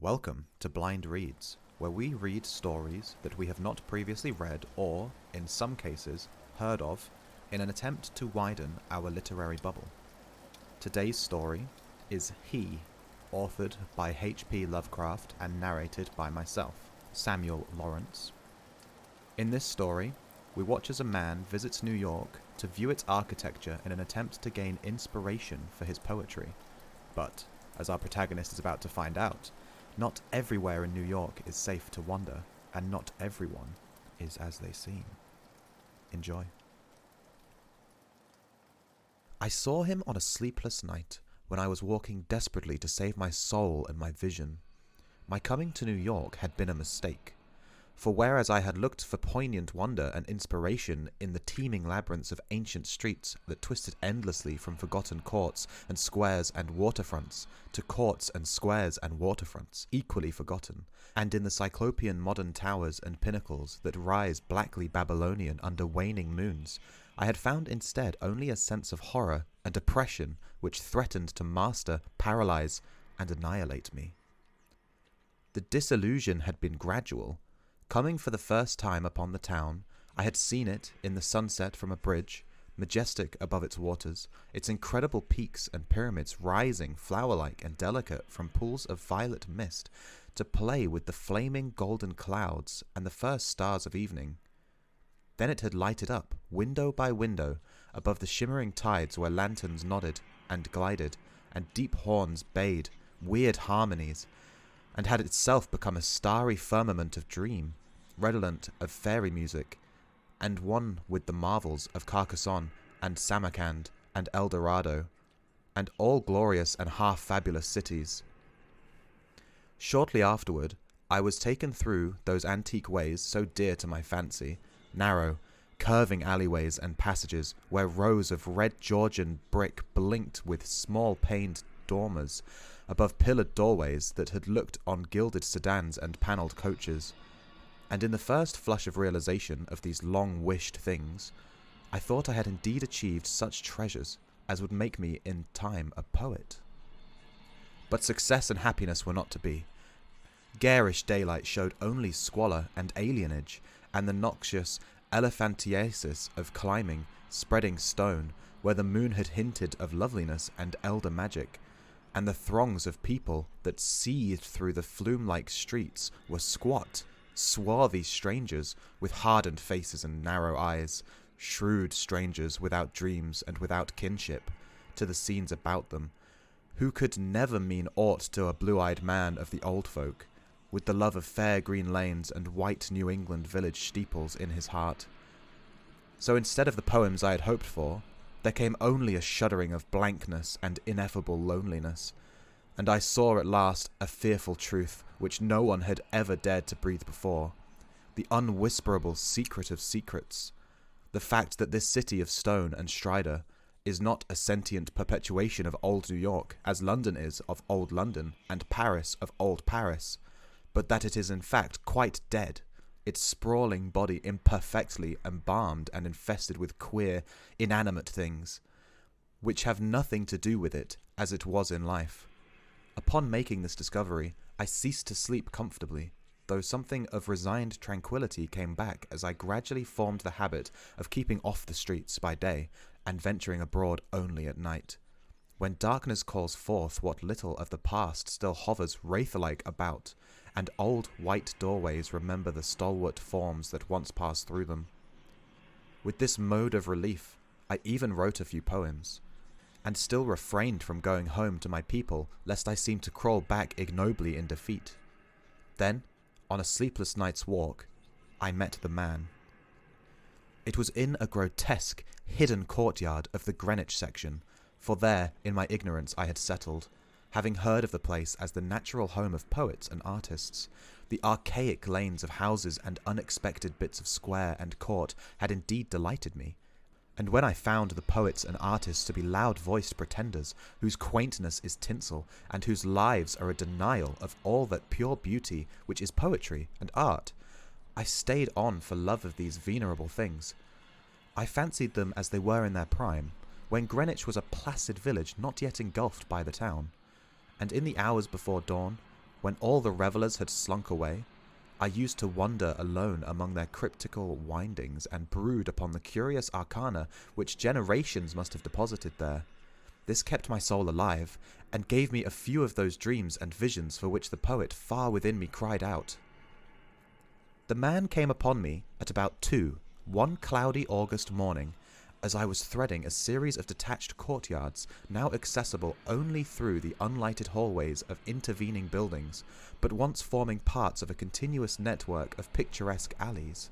Welcome to Blind Reads, where we read stories that we have not previously read or, in some cases, heard of, in an attempt to widen our literary bubble. Today's story is He, authored by H.P. Lovecraft and narrated by myself, Samuel Lawrence. In this story, we watch as a man visits New York to view its architecture in an attempt to gain inspiration for his poetry. But, as our protagonist is about to find out, not everywhere in New York is safe to wander, and not everyone is as they seem. Enjoy. I saw him on a sleepless night when I was walking desperately to save my soul and my vision. My coming to New York had been a mistake. For whereas I had looked for poignant wonder and inspiration in the teeming labyrinths of ancient streets that twisted endlessly from forgotten courts and squares and waterfronts to courts and squares and waterfronts equally forgotten, and in the cyclopean modern towers and pinnacles that rise blackly Babylonian under waning moons, I had found instead only a sense of horror and oppression which threatened to master, paralyze, and annihilate me. The disillusion had been gradual. Coming for the first time upon the town, I had seen it in the sunset from a bridge, majestic above its waters, its incredible peaks and pyramids rising flower-like and delicate from pools of violet mist to play with the flaming golden clouds and the first stars of evening. Then it had lighted up, window by window, above the shimmering tides where lanterns nodded and glided, and deep horns bayed, weird harmonies, and had itself become a starry firmament of dream, redolent of fairy music, and one with the marvels of Carcassonne and Samarkand and El Dorado, and all glorious and half-fabulous cities. Shortly afterward, I was taken through those antique ways so dear to my fancy, narrow, curving alleyways and passages where rows of red Georgian brick blinked with small-paned dormers above pillared doorways that had looked on gilded sedans and panelled coaches. And in the first flush of realization of these long-wished things, I thought I had indeed achieved such treasures as would make me in time a poet. But success and happiness were not to be. Garish daylight showed only squalor and alienage, and the noxious elephantiasis of climbing, spreading stone, where the moon had hinted of loveliness and elder magic, and the throngs of people that seethed through the flume-like streets were squat, swarthy strangers with hardened faces and narrow eyes, shrewd strangers without dreams and without kinship to the scenes about them, who could never mean aught to a blue-eyed man of the old folk, with the love of fair green lanes and white New England village steeples in his heart. So instead of the poems I had hoped for, there came only a shuddering of blankness and ineffable loneliness, and I saw at last a fearful truth which no one had ever dared to breathe before, the unwhisperable secret of secrets, the fact that this city of stone and Strider is not a sentient perpetuation of old New York, as London is of old London, and Paris of old Paris, but that it is in fact quite dead, its sprawling body imperfectly embalmed and infested with queer, inanimate things, which have nothing to do with it as it was in life. Upon making this discovery, I ceased to sleep comfortably, though something of resigned tranquillity came back as I gradually formed the habit of keeping off the streets by day and venturing abroad only at night. When darkness calls forth what little of the past still hovers wraith-like about, and old white doorways remember the stalwart forms that once passed through them. With this mode of relief, I even wrote a few poems, and still refrained from going home to my people lest I seem to crawl back ignobly in defeat. Then, on a sleepless night's walk, I met the man. It was in a grotesque, hidden courtyard of the Greenwich section, for there, in my ignorance, I had settled, having heard of the place as the natural home of poets and artists. The archaic lanes of houses and unexpected bits of square and court had indeed delighted me, and when I found the poets and artists to be loud-voiced pretenders, whose quaintness is tinsel, and whose lives are a denial of all that pure beauty which is poetry and art, I stayed on for love of these venerable things. I fancied them as they were in their prime, when Greenwich was a placid village not yet engulfed by the town, and in the hours before dawn, When all the revelers had slunk away, I used to wander alone among their cryptical windings and brood upon the curious arcana which generations must have deposited there. This kept my soul alive, and gave me a few of those dreams and visions for which the poet far within me cried out. The man came upon me at about 2, one cloudy August morning, as I was threading a series of detached courtyards, now accessible only through the unlighted hallways of intervening buildings, but once forming parts of a continuous network of picturesque alleys.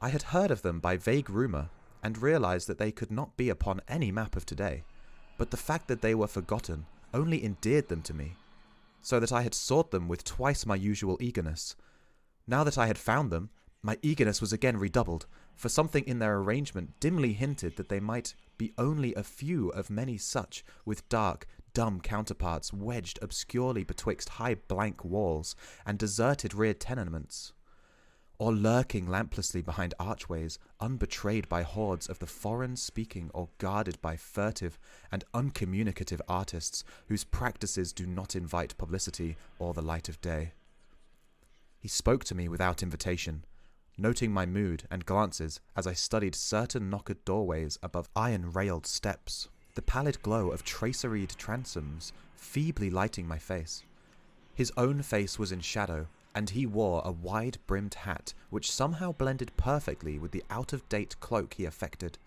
I had heard of them by vague rumour, and realized that they could not be upon any map of today, but the fact that they were forgotten only endeared them to me, so that I had sought them with twice my usual eagerness. Now that I had found them, my eagerness was again redoubled, for something in their arrangement dimly hinted that they might be only a few of many such, with dark, dumb counterparts wedged obscurely betwixt high blank walls and deserted rear tenements, or lurking lamplessly behind archways, unbetrayed by hordes of the foreign-speaking or guarded by furtive and uncommunicative artists whose practices do not invite publicity or the light of day. He spoke to me without invitation, noting my mood and glances as I studied certain knockered doorways above iron-railed steps, the pallid glow of traceried transoms feebly lighting my face. His own face was in shadow, and he wore a wide-brimmed hat which somehow blended perfectly with the out-of-date cloak he affected.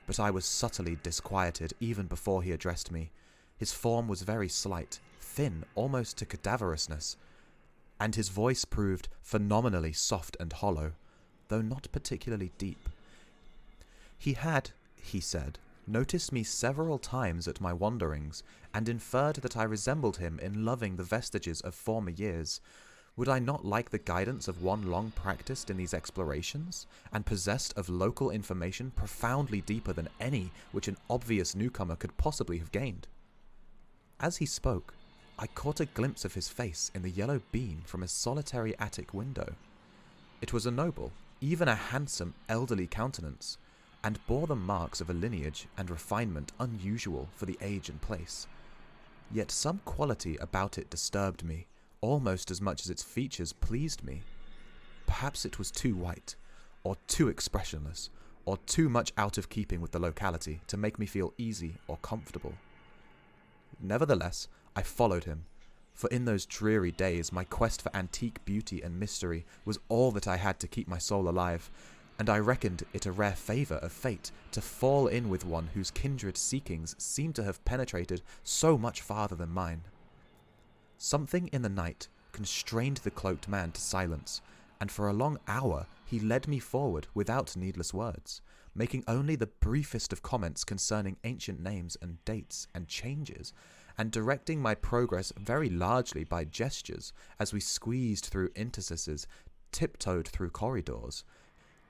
But I was subtly disquieted even before he addressed me. His form was very slight, thin almost to cadaverousness, and his voice proved phenomenally soft and hollow, though not particularly deep. He had, he said, noticed me several times at my wanderings, and inferred that I resembled him in loving the vestiges of former years. Would I not like the guidance of one long practiced in these explorations, and possessed of local information profoundly deeper than any which an obvious newcomer could possibly have gained? As he spoke, I caught a glimpse of his face in the yellow beam from a solitary attic window. It was a noble, even a handsome, elderly countenance, and bore the marks of a lineage and refinement unusual for the age and place. Yet some quality about it disturbed me, almost as much as its features pleased me. Perhaps it was too white, or too expressionless, or too much out of keeping with the locality to make me feel easy or comfortable. Nevertheless, I followed him, for in those dreary days my quest for antique beauty and mystery was all that I had to keep my soul alive, and I reckoned it a rare favour of fate to fall in with one whose kindred seekings seemed to have penetrated so much farther than mine. Something in the night constrained the cloaked man to silence, and for a long hour he led me forward without needless words, making only the briefest of comments concerning ancient names and dates and changes, and directing my progress very largely by gestures as we squeezed through interstices, tiptoed through corridors,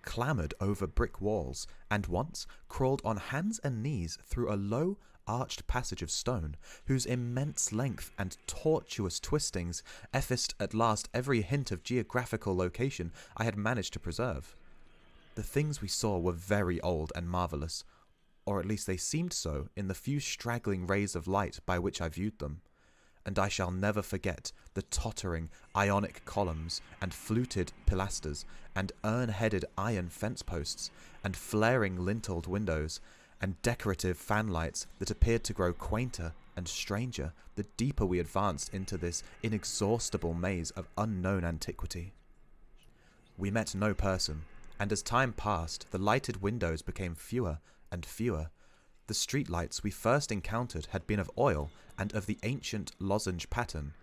clambered over brick walls, and once crawled on hands and knees through a low, arched passage of stone, whose immense length and tortuous twistings effaced at last every hint of geographical location I had managed to preserve. The things we saw were very old and marvellous, or at least they seemed so in the few straggling rays of light by which I viewed them, and I shall never forget the tottering Ionic columns and fluted pilasters and urn-headed iron fence posts and flaring lintelled windows and decorative fanlights that appeared to grow quainter and stranger the deeper we advanced into this inexhaustible maze of unknown antiquity. We met no person, and as time passed the lighted windows became fewer and fewer. The street lights we first encountered had been of oil and of the ancient lozenge pattern.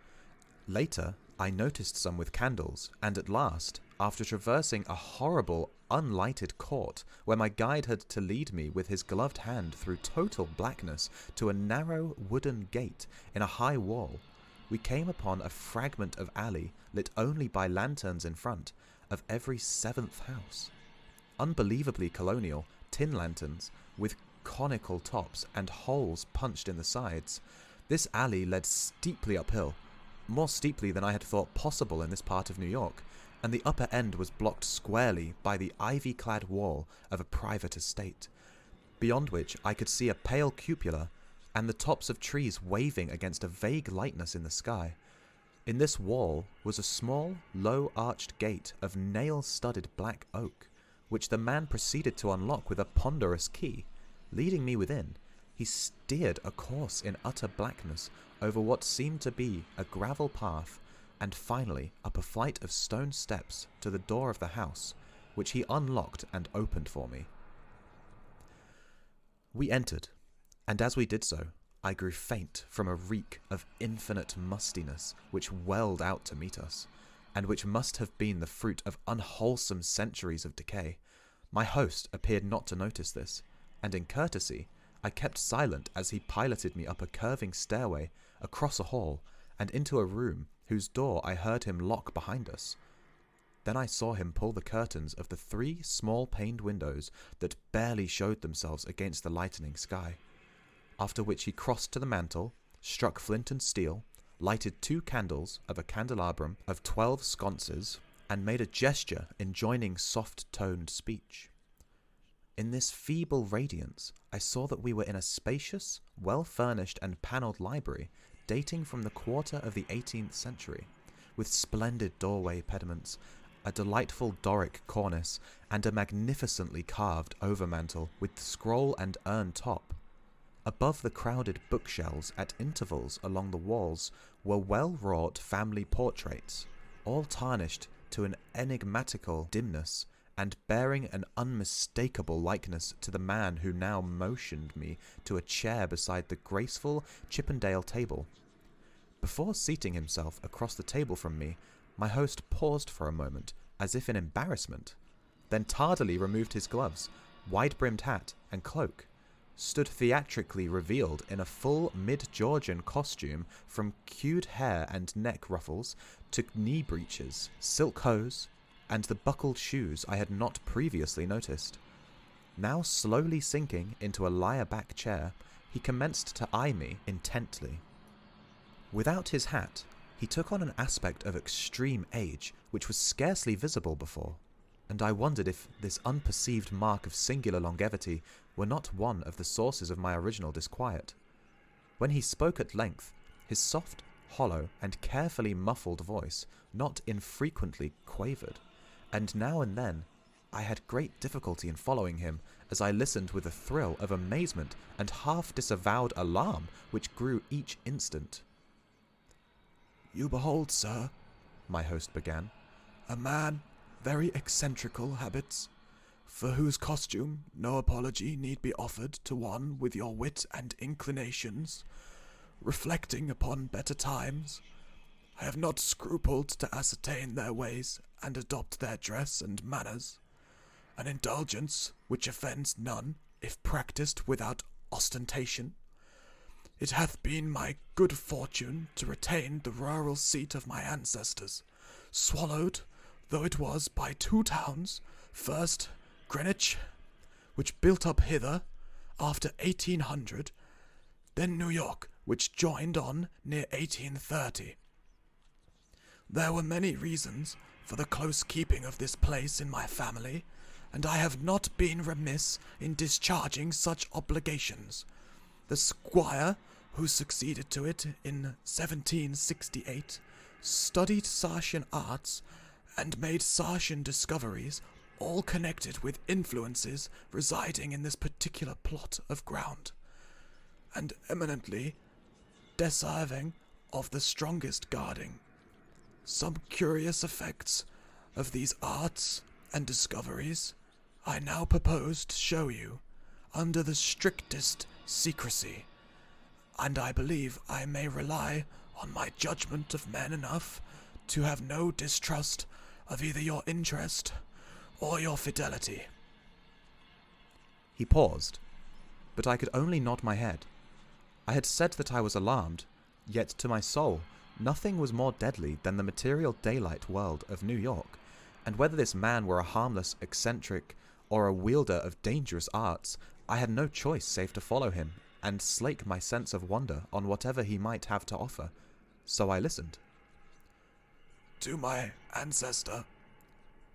Later, I noticed some with candles, and at last, after traversing a horrible, unlighted court, where my guide had to lead me with his gloved hand through total blackness to a narrow wooden gate in a high wall, we came upon a fragment of alley lit only by lanterns in front of every 7th house. Unbelievably colonial tin lanterns with conical tops and holes punched in the sides. This alley led steeply uphill, more steeply than I had thought possible in this part of New York, and the upper end was blocked squarely by the ivy-clad wall of a private estate, beyond which I could see a pale cupola and the tops of trees waving against a vague lightness in the sky. In this wall was a small, low-arched gate of nail-studded black oak, which the man proceeded to unlock with a ponderous key. Leading me within, he steered a course in utter blackness over what seemed to be a gravel path, and finally up a flight of stone steps to the door of the house, which he unlocked and opened for me. We entered, and as we did so, I grew faint from a reek of infinite mustiness which welled out to meet us, and which must have been the fruit of unwholesome centuries of decay. My host appeared not to notice this, and in courtesy, I kept silent as he piloted me up a curving stairway, across a hall, and into a room whose door I heard him lock behind us. Then I saw him pull the curtains of the 3 small paned windows that barely showed themselves against the lightening sky, after which he crossed to the mantel, struck flint and steel, lighted 2 candles of a candelabrum of 12 sconces, and made a gesture enjoining soft-toned speech. In this feeble radiance, I saw that we were in a spacious, well-furnished and panelled library dating from the quarter of the 18th century, with splendid doorway pediments, a delightful Doric cornice, and a magnificently carved overmantel with scroll and urn top. Above the crowded bookshelves at intervals along the walls were well-wrought family portraits, all tarnished to an enigmatical dimness, and bearing an unmistakable likeness to the man who now motioned me to a chair beside the graceful Chippendale table. Before seating himself across the table from me, my host paused for a moment, as if in embarrassment, then tardily removed his gloves, wide-brimmed hat, and cloak, stood theatrically revealed in a full mid-Georgian costume from queued hair and neck ruffles to knee breeches, silk hose, and the buckled shoes I had not previously noticed. Now slowly sinking into a lyre-back chair, he commenced to eye me intently. Without his hat, he took on an aspect of extreme age which was scarcely visible before, and I wondered if this unperceived mark of singular longevity were not one of the sources of my original disquiet. When he spoke at length, his soft, hollow, and carefully muffled voice not infrequently quavered, and now and then I had great difficulty in following him, as I listened with a thrill of amazement and half-disavowed alarm which grew each instant. "You behold, sir," my host began, "a man very eccentrical habits, for whose costume no apology need be offered to one with your wit and inclinations. Reflecting upon better times, I have not scrupled to ascertain their ways and adopt their dress and manners, an indulgence which offends none if practised without ostentation. It hath been my good fortune to retain the rural seat of my ancestors, swallowed though it was by 2 towns, first Greenwich, which built up hither after 1800, then New York, which joined on near 1830. There were many reasons for the close keeping of this place in my family, and I have not been remiss in discharging such obligations. The squire, who succeeded to it in 1768, studied Sartian arts, and made Sartian discoveries, all connected with influences residing in this particular plot of ground, and eminently deserving of the strongest guarding. Some curious effects of these arts and discoveries I now propose to show you under the strictest secrecy, and I believe I may rely on my judgment of men enough to have no distrust of either your interest or your fidelity." He paused, but I could only nod my head. I had said that I was alarmed, yet to my soul nothing was more deadly than the material daylight world of New York, and whether this man were a harmless eccentric or a wielder of dangerous arts, I had no choice save to follow him and slake my sense of wonder on whatever he might have to offer. So I listened. "To my ancestor,"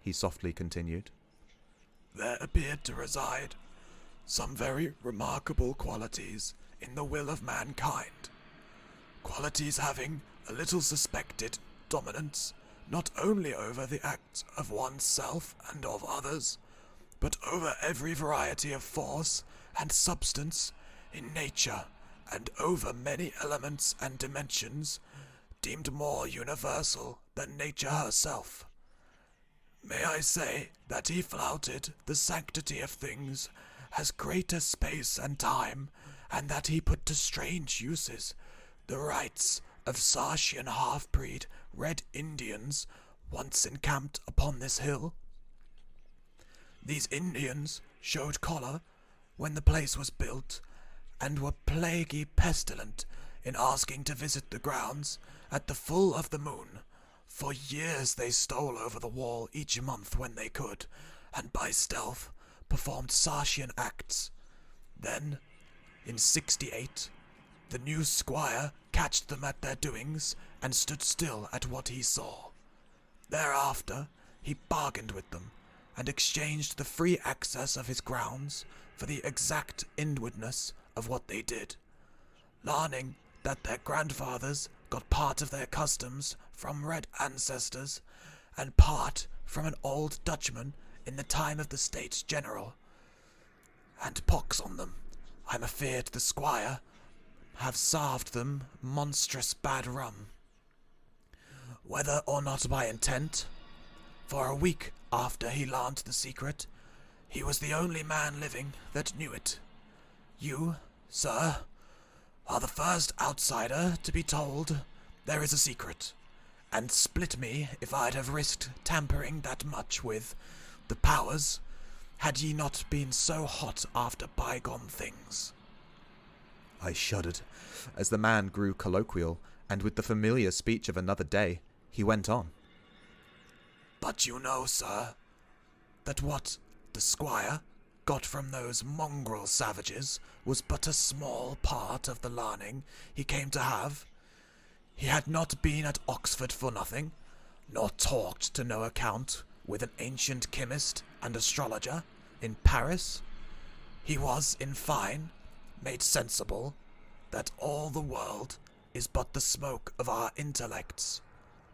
he softly continued, "there appeared to reside some very remarkable qualities in the will of mankind, qualities having a little suspected dominance not only over the acts of oneself and of others, but over every variety of force and substance in nature, and over many elements and dimensions deemed more universal than nature herself. May I say that he flouted the sanctity of things as great as space and time, and that he put to strange uses the rights of Sarshian half-breed Red Indians once encamped upon this hill? These Indians showed color when the place was built, and were plaguey pestilent in asking to visit the grounds at the full of the moon. For years they stole over the wall each month when they could, and by stealth performed Sarshian acts. Then, in 68, the new squire catched them at their doings, and stood still at what he saw. Thereafter he bargained with them, and exchanged the free access of his grounds for the exact inwardness of what they did, learning that their grandfathers got part of their customs from red ancestors, and part from an old Dutchman in the time of the States General. And pox on them, I'm afeard the squire have sarved them monstrous bad rum. Whether or not by intent, for a week after he learned the secret, he was the only man living that knew it. You, sir, are the first outsider to be told there is a secret, and split me if I'd have risked tampering that much with the powers, had ye not been so hot after bygone things. I shuddered as the man grew colloquial, and with the familiar speech of another day, he went on. But you know, sir, that what the squire got from those mongrel savages was but a small part of the learning he came to have. He had not been at Oxford for nothing, nor talked to no account with an ancient chemist and astrologer in Paris. He was, in fine, made sensible that all the world is but the smoke of our intellects,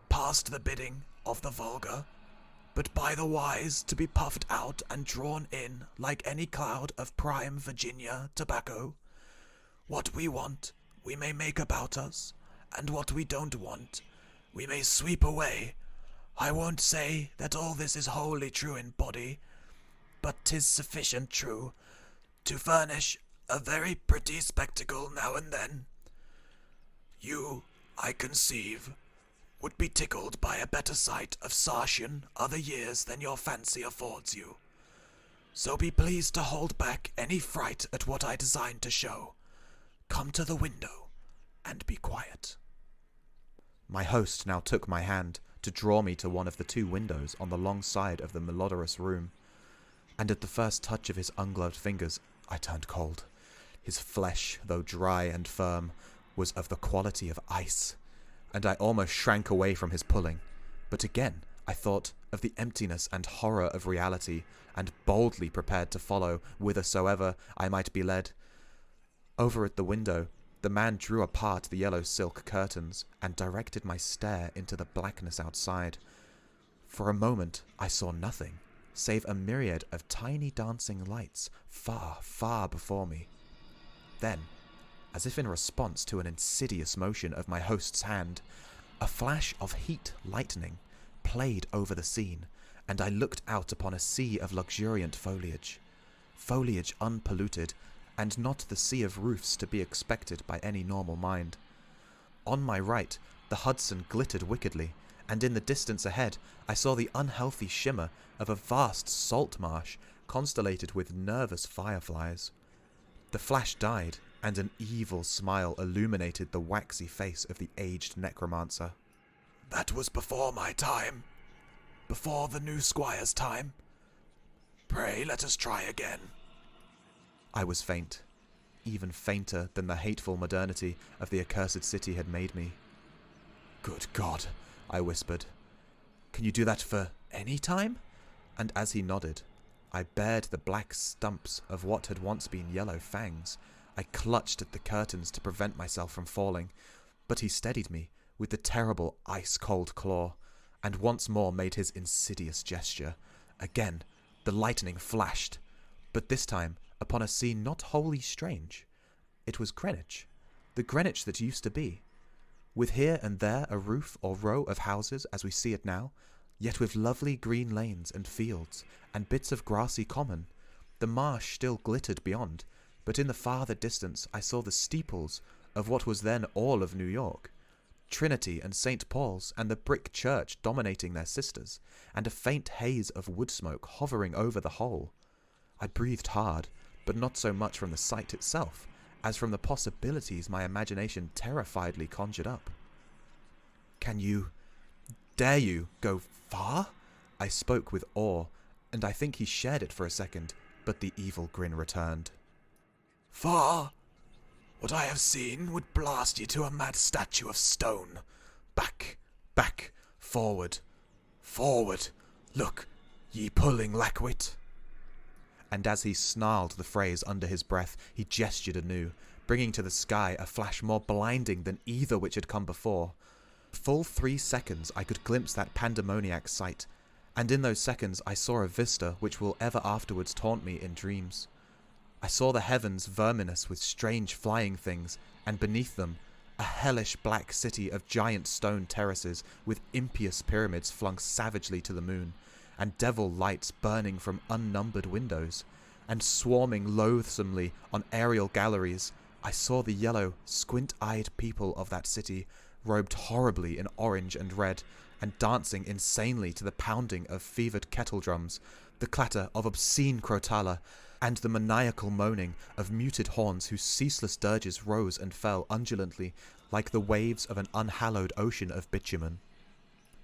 past the bidding of the vulgar, but by the wise to be puffed out and drawn in like any cloud of prime Virginia tobacco. What we want, we may make about us, and what we don't want, we may sweep away. I won't say that all this is wholly true in body, but 'tis sufficient true to furnish a very pretty spectacle now and then. You, I conceive, would be tickled by a better sight of Sarshian other years than your fancy affords you. So be pleased to hold back any fright at what I design to show. Come to the window, and be quiet. My host now took my hand to draw me to one of the two windows on the long side of the malodorous room, and at the first touch of his ungloved fingers I turned cold. His flesh, though dry and firm, was of the quality of ice, and I almost shrank away from his pulling. But again I thought of the emptiness and horror of reality, and boldly prepared to follow whithersoever I might be led. Over at the window, the man drew apart the yellow silk curtains, and directed my stare into the blackness outside. For a moment I saw nothing, save a myriad of tiny dancing lights far, far before me. Then, as if in response to an insidious motion of my host's hand, a flash of heat lightning played over the scene, and I looked out upon a sea of luxuriant foliage. Foliage unpolluted, and not the sea of roofs to be expected by any normal mind. On my right, the Hudson glittered wickedly, and in the distance ahead I saw the unhealthy shimmer of a vast salt marsh constellated with nervous fireflies. The flash died, and an evil smile illuminated the waxy face of the aged necromancer. That was before my time, before the new squire's time. Pray let us try again. I was faint, even fainter than the hateful modernity of the accursed city had made me. "Good God," I whispered. "Can you do that for any time?" And as he nodded, I bared the black stumps of what had once been yellow fangs. I clutched at the curtains to prevent myself from falling, but he steadied me with the terrible ice-cold claw, and once more made his insidious gesture. Again, the lightning flashed, but this time upon a scene not wholly strange. It was Greenwich, the Greenwich that used to be, with here and there a roof or row of houses as we see it now, yet with lovely green lanes and fields, and bits of grassy common. The marsh still glittered beyond, but in the farther distance I saw the steeples of what was then all of New York, Trinity and St. Paul's and the brick church dominating their sisters, and a faint haze of wood smoke hovering over the whole. I breathed hard, but not so much from the sight itself, as from the possibilities my imagination terrifiedly conjured up. Dare you go far? I spoke with awe, and I think he shared it for a second, but the evil grin returned. Far? What I have seen would blast you to a mad statue of stone. Back, back, forward, forward. Look, ye pulling lackwit. And as he snarled the phrase under his breath, he gestured anew, bringing to the sky a flash more blinding than either which had come before. Full 3 seconds I could glimpse that pandemoniac sight, and in those seconds I saw a vista which will ever afterwards taunt me in dreams. I saw the heavens verminous with strange flying things, and beneath them a hellish black city of giant stone terraces with impious pyramids flung savagely to the moon, and devil lights burning from unnumbered windows, and swarming loathsomely on aerial galleries. I saw the yellow, squint-eyed people of that city, robed horribly in orange and red, and dancing insanely to the pounding of fevered kettle drums, the clatter of obscene crotala, and the maniacal moaning of muted horns whose ceaseless dirges rose and fell undulantly like the waves of an unhallowed ocean of bitumen.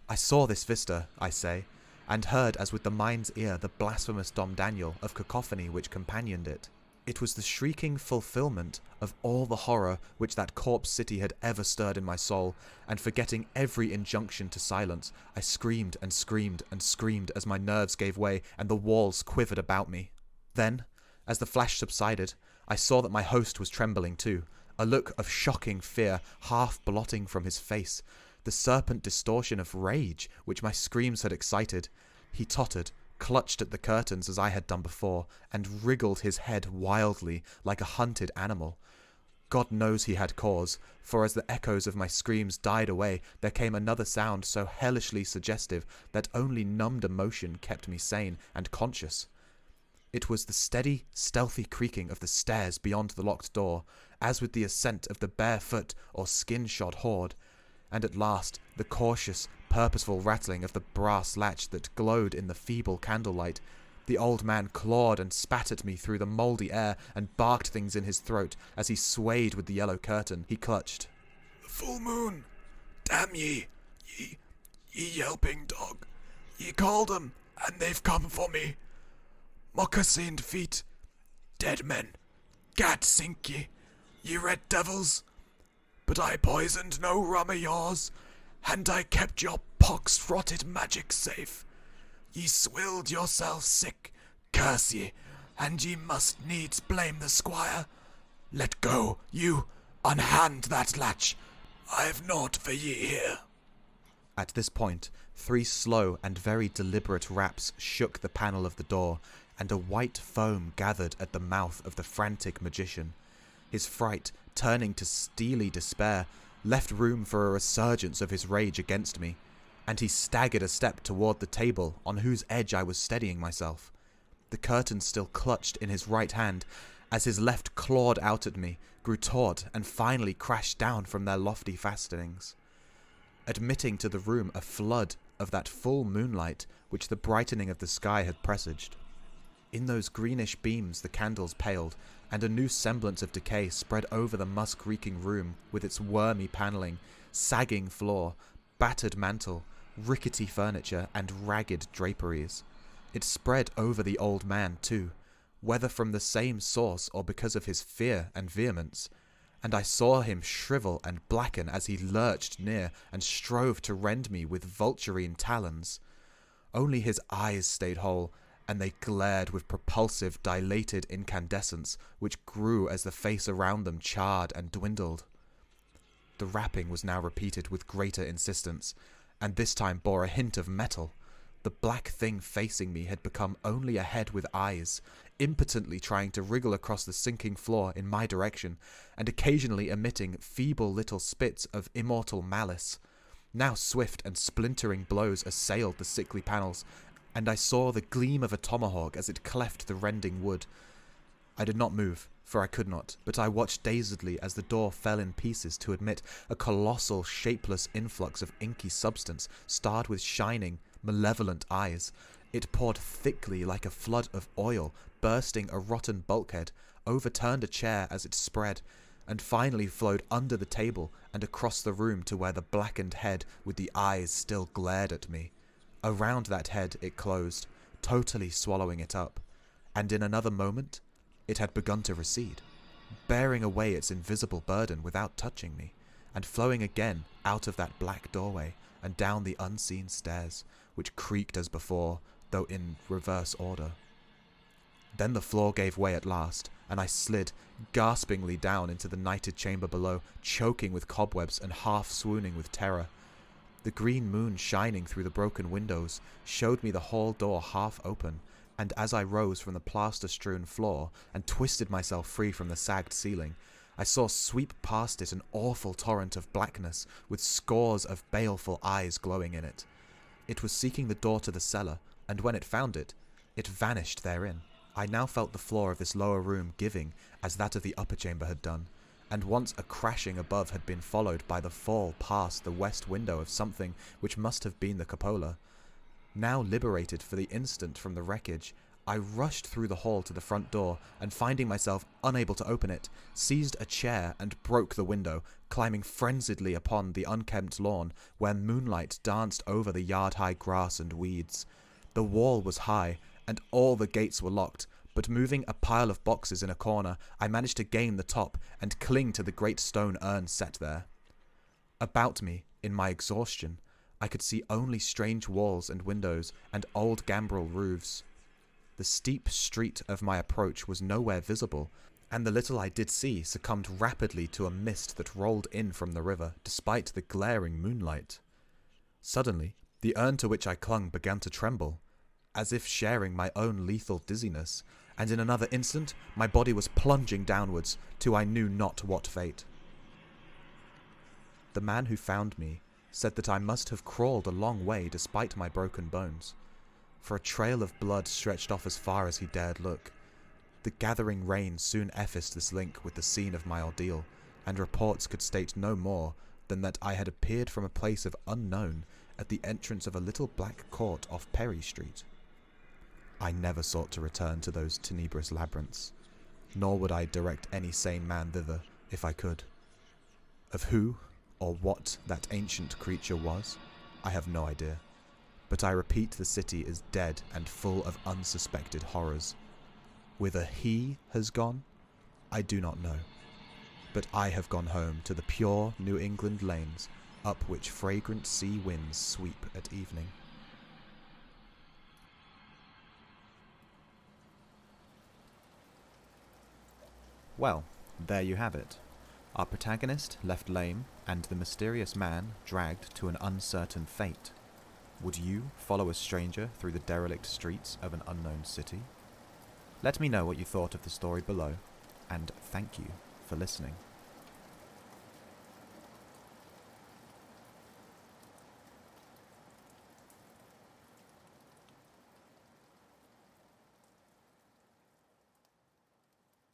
I saw this vista, I say, and heard as with the mind's ear the blasphemous Dom Daniel of cacophony which companioned it. It was the shrieking fulfillment of all the horror which that corpse city had ever stirred in my soul, and forgetting every injunction to silence, I screamed and screamed and screamed as my nerves gave way and the walls quivered about me. Then, as the flash subsided, I saw that my host was trembling too, a look of shocking fear half blotting from his face, the serpent distortion of rage which my screams had excited. He tottered, clutched at the curtains as I had done before, and wriggled his head wildly like a hunted animal. God knows he had cause, for as the echoes of my screams died away, there came another sound so hellishly suggestive that only numbed emotion kept me sane and conscious. It was the steady, stealthy creaking of the stairs beyond the locked door, as with the ascent of the barefoot or skin-shod horde, and at last the cautious, purposeful rattling of the brass latch that glowed in the feeble candlelight. The old man clawed and spat at me through the mouldy air and barked things in his throat as he swayed with the yellow curtain he clutched. The full moon! Damn ye! Ye yelping dog! Ye called 'em, and they've come for me. Moccasined feet! Dead men! Gad sink ye! Ye red devils! But I poisoned no rum of yours, and I kept your pox-rotted magic safe. Ye swilled yourselves sick, curse ye, and ye must needs blame the squire. Let go, you, unhand that latch. I've naught for ye here. At this point, 3 slow and very deliberate raps shook the panel of the door, and a white foam gathered at the mouth of the frantic magician. His fright, turning to steely despair, left room for a resurgence of his rage against me, and he staggered a step toward the table on whose edge I was steadying myself. The curtains still clutched in his right hand, as his left clawed out at me, grew taut, and finally crashed down from their lofty fastenings, admitting to the room a flood of that full moonlight which the brightening of the sky had presaged. In those greenish beams the candles paled, and a new semblance of decay spread over the musk-reeking room with its wormy panelling, sagging floor, battered mantel, rickety furniture, and ragged draperies. It spread over the old man, too, whether from the same source or because of his fear and vehemence, and I saw him shrivel and blacken as he lurched near and strove to rend me with vulturine talons. Only his eyes stayed whole, and they glared with propulsive, dilated incandescence, which grew as the face around them charred and dwindled. The rapping was now repeated with greater insistence, and this time bore a hint of metal. The black thing facing me had become only a head with eyes, impotently trying to wriggle across the sinking floor in my direction, and occasionally emitting feeble little spits of immortal malice. Now swift and splintering blows assailed the sickly panels, and I saw the gleam of a tomahawk as it cleft the rending wood. I did not move, for I could not, but I watched dazedly as the door fell in pieces to admit a colossal, shapeless influx of inky substance starred with shining, malevolent eyes. It poured thickly like a flood of oil, bursting a rotten bulkhead, overturned a chair as it spread, and finally flowed under the table and across the room to where the blackened head with the eyes still glared at me. Around that head it closed, totally swallowing it up, and in another moment it had begun to recede, bearing away its invisible burden without touching me, and flowing again out of that black doorway and down the unseen stairs, which creaked as before, though in reverse order. Then the floor gave way at last, and I slid, gaspingly down into the nighted chamber below, choking with cobwebs and half swooning with terror. The green moon shining through the broken windows showed me the hall door half open, and as I rose from the plaster-strewn floor and twisted myself free from the sagged ceiling, I saw sweep past it an awful torrent of blackness with scores of baleful eyes glowing in it. It was seeking the door to the cellar, and when it found it, it vanished therein. I now felt the floor of this lower room giving as that of the upper chamber had done, and once a crashing above had been followed by the fall past the west window of something which must have been the cupola. Now liberated for the instant from the wreckage, I rushed through the hall to the front door, and finding myself unable to open it, seized a chair and broke the window, climbing frenziedly upon the unkempt lawn where moonlight danced over the yard-high grass and weeds. The wall was high, and all the gates were locked, but moving a pile of boxes in a corner, I managed to gain the top and cling to the great stone urn set there. About me, in my exhaustion, I could see only strange walls and windows and old gambrel roofs. The steep street of my approach was nowhere visible, and the little I did see succumbed rapidly to a mist that rolled in from the river, despite the glaring moonlight. Suddenly, the urn to which I clung began to tremble, as if sharing my own lethal dizziness, and in another instant my body was plunging downwards to I knew not what fate. The man who found me said that I must have crawled a long way despite my broken bones, for a trail of blood stretched off as far as he dared look. The gathering rain soon effaced this link with the scene of my ordeal, and reports could state no more than that I had appeared from a place of unknown at the entrance of a little black court off Perry Street. I never sought to return to those tenebrous labyrinths, nor would I direct any sane man thither if I could. Of who or what that ancient creature was, I have no idea, but I repeat the city is dead and full of unsuspected horrors. Whither he has gone, I do not know, but I have gone home to the pure New England lanes up which fragrant sea winds sweep at evening. Well, there you have it. Our protagonist left lame, and the mysterious man dragged to an uncertain fate. Would you follow a stranger through the derelict streets of an unknown city? Let me know what you thought of the story below, and thank you for listening.